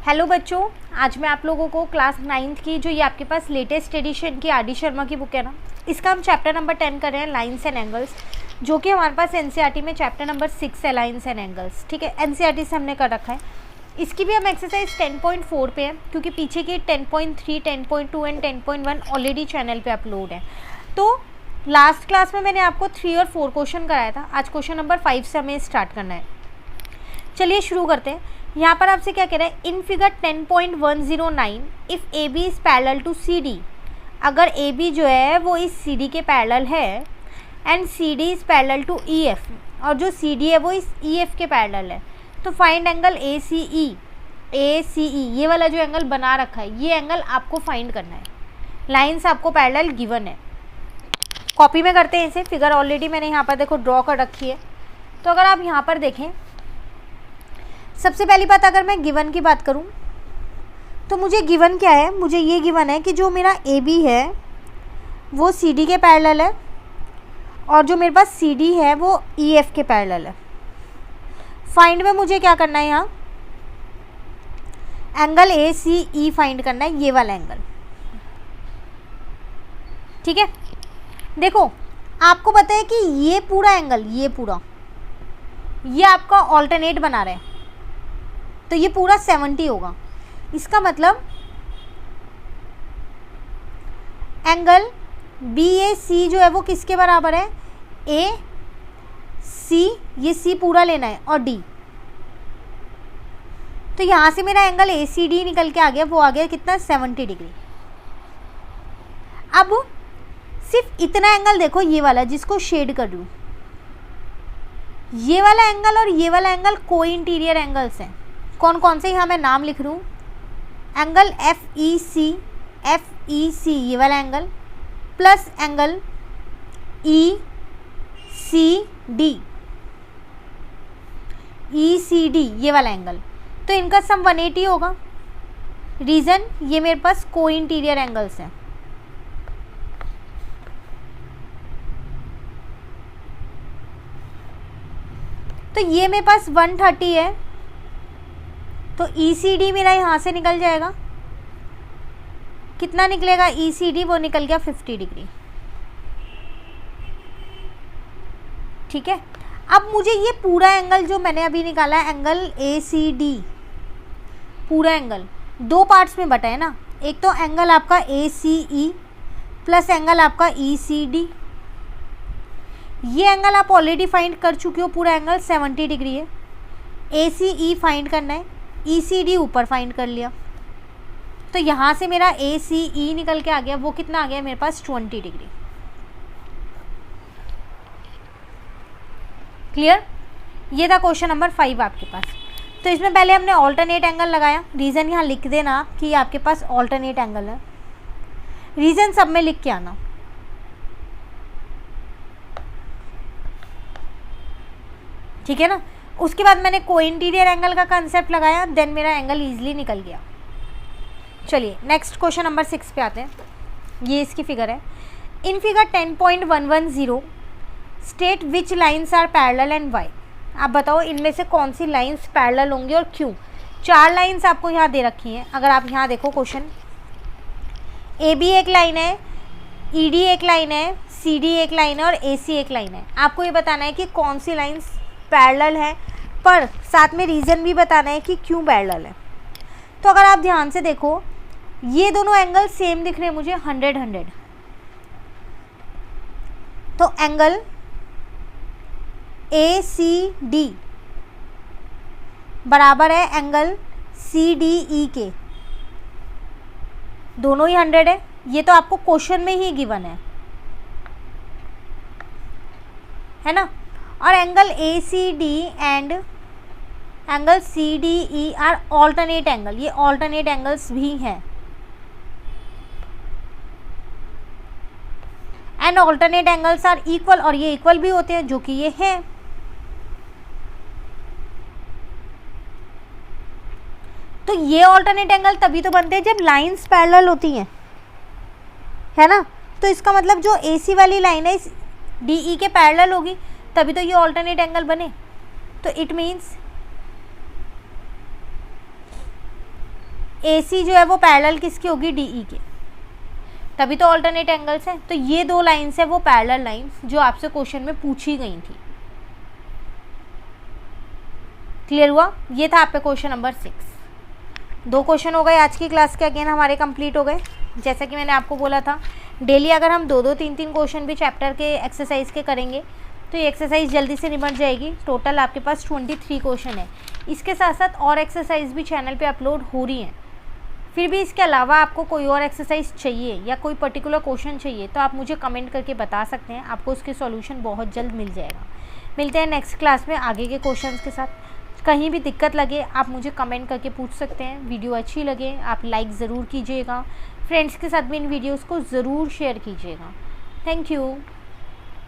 Hello बच्चों, आज मैं आप लोगों को क्लास 9th की जो ये आपके पास लेटेस्ट एडिशन की आर.डी. शर्मा की बुक है ना, इसका हम चैप्टर नंबर 10 कर रहे हैं, लाइन्स एंड एंगल्स, जो कि हमारे पास एनसीईआरटी में चैप्टर नंबर 6 है, लाइन्स एंड एंगल्स। ठीक है, एनसीईआरटी से हमने कर रखा है। इसकी भी हम एक्सरसाइज 10.4 पे है, क्योंकि पीछे की 10.3, 10.2 एंड 10.1 ऑलरेडी चैनल पे अपलोड है। तो लास्ट क्लास में मैंने आपको 3 और 4 क्वेश्चन कराया था। आज क्वेश्चन नंबर 5 से हमें स्टार्ट करना है। चलिए शुरू करते हैं। यहाँ पर आपसे क्या कह रहा है, in figure 10.109 if A B is parallel to C D, अगर ए बी जो है वो इस सी डी के पैरेलल है, and C D is parallel to E F, और जो सी डी है वो इस ई एफ के पैरेलल है, तो फाइंड एंगल ए सी ई। ए सी ई ये वाला जो एंगल बना रखा है, ये एंगल आपको फाइंड करना है। लाइन्स आपको पैरेलल गिवन है। कॉपी में करते हैं इसे। फिगर ऑलरेडी मैंने यहाँ पर देखो ड्रॉ कर रखी है। तो अगर आप यहाँ पर देखें, सबसे पहली बात अगर मैं गिवन की बात करूं तो मुझे गिवन क्या है, मुझे ये गिवन है कि जो मेरा ए बी है वो सी डी के पैरेलल है, और जो मेरे पास सी डी है वो ई एफ के पैरेलल है। फाइंड में मुझे क्या करना है, यहाँ angle A C E find करना है, ये वाला एंगल। ठीक है, देखो आपको पता है कि ये पूरा एंगल, ये आपका ऑल्टरनेट बना रहा है, तो ये पूरा 70 होगा। इसका मतलब एंगल बी ए सी जो है वो किसके बराबर है, ए सी, ये सी पूरा लेना है, और डी। तो यहां से मेरा एंगल ए सी डी निकल के आ गया, वो आ गया कितना, 70 डिग्री। अब सिर्फ इतना एंगल देखो, ये वाला जिसको शेड कर दूं, ये वाला एंगल और ये वाला एंगल को इंटीरियर एंगल्स हैं। कौन कौन से, यहाँ मैं नाम लिख रहा हूँ। एंगल एफ ई सी ये वाला angle, plus angle E C D ये वाला एंगल, तो इनका सम 180 होगा। रीज़न, ये मेरे पास को इंटीरियर एंगल्स हैं। तो ये मेरे पास 130 है, तो ई सी डी मेरा यहाँ से निकल जाएगा। कितना निकलेगा ई सी डी, वो निकल गया 50 डिग्री। ठीक है, अब मुझे ये पूरा एंगल जो मैंने अभी निकाला है, एंगल ए सी डी, पूरा एंगल दो पार्ट्स में बटा है ना। एक तो एंगल आपका ए सी ई प्लस एंगल आपका ई सी डी। ये एंगल आप ऑलरेडी फाइंड कर चुके हो, पूरा एंगल 70 डिग्री है। ए सी ई फाइंड करना है, ई सी डी ऊपर फाइंड कर लिया, तो यहाँ से मेरा ए सी ई निकल के आ गया, वो कितना आ गया मेरे पास, 20 डिग्री। क्लियर, ये था क्वेश्चन नंबर 5 आपके पास। तो इसमें पहले हमने ऑल्टरनेट एंगल लगाया। रीज़न यहाँ लिख देना कि आपके पास ऑल्टरनेट एंगल है। रीज़न सब में लिख के आना। ठीक है ना। उसके बाद मैंने को इंटीरियर एंगल का कंसेप्ट लगाया, देन मेरा एंगल ईजिली निकल गया। चलिए नेक्स्ट क्वेश्चन नंबर 6 पे आते हैं। ये इसकी फिगर है। In figure 10.110 state which lines are parallel and why. आप बताओ इनमें से कौन सी लाइन्स पैरेलल होंगी और क्यों। 4 लाइन्स आपको यहाँ दे रखी हैं। अगर आप यहाँ देखो क्वेश्चन, ए बी एक लाइन है, ई डी एक लाइन है, सी डी एक लाइन है, और ए सी एक लाइन है। आपको ये बताना है कि कौन सी लाइन्स पैरेलल है, पर साथ में रीज़न भी बताना है कि क्यों पैरेलल है। तो अगर आप ध्यान से देखो, ये दोनों एंगल सेम दिख रहे हैं मुझे, 100-100। तो एंगल ए सी डी बराबर है एंगल सी डी ई के, दोनों ही 100 है। ये तो आपको क्वेश्चन में ही गिवन है ना। और angle A C D and angle C D E are alternate angle, ये ऑल्टरनेट एंगल्स भी हैं। And alternate angles are equal, और ये इक्वल भी होते हैं, जो कि ये हैं। तो ये ऑल्टरनेट एंगल तभी तो बनते हैं जब लाइंस पैरेलल होती हैं, है ना। तो इसका मतलब जो ए सी वाली लाइन है इस डी ई के पैरेलल होगी, तभी तो ये ऑल्टरनेट एंगल बने। तो इट मीन्स AC जो है वो पैरेलल किसकी होगी, DE के, तभी तो ऑल्टरनेट एंगल्स हैं। तो ये दो लाइन्स है वो पैरेलल लाइन्स जो आपसे क्वेश्चन में पूछी गई थी। क्लियर हुआ? ये था आपका क्वेश्चन नंबर 6। 2 क्वेश्चन हो गए आज की क्लास के, अगेन हमारे कंप्लीट हो गए। जैसा कि मैंने आपको बोला था, डेली अगर हम 2-2 3-3 क्वेश्चन भी चैप्टर के एक्सरसाइज के करेंगे तो ये एक्सरसाइज जल्दी से निपट जाएगी। टोटल आपके पास 23 क्वेश्चन है। इसके साथ साथ और एक्सरसाइज भी चैनल पे अपलोड हो रही हैं। फिर भी इसके अलावा आपको कोई और एक्सरसाइज चाहिए या कोई पर्टिकुलर क्वेश्चन चाहिए तो आप मुझे कमेंट करके बता सकते हैं, आपको उसके सॉल्यूशन बहुत जल्द मिल जाएगा। मिलते हैं नेक्स्ट क्लास में आगे के क्वेश्चंस के साथ। कहीं भी दिक्कत लगे आप मुझे कमेंट करके पूछ सकते हैं। वीडियो अच्छी लगे आप लाइक ज़रूर कीजिएगा, फ्रेंड्स के साथ भी इन वीडियोज़ को ज़रूर शेयर कीजिएगा। Thank you.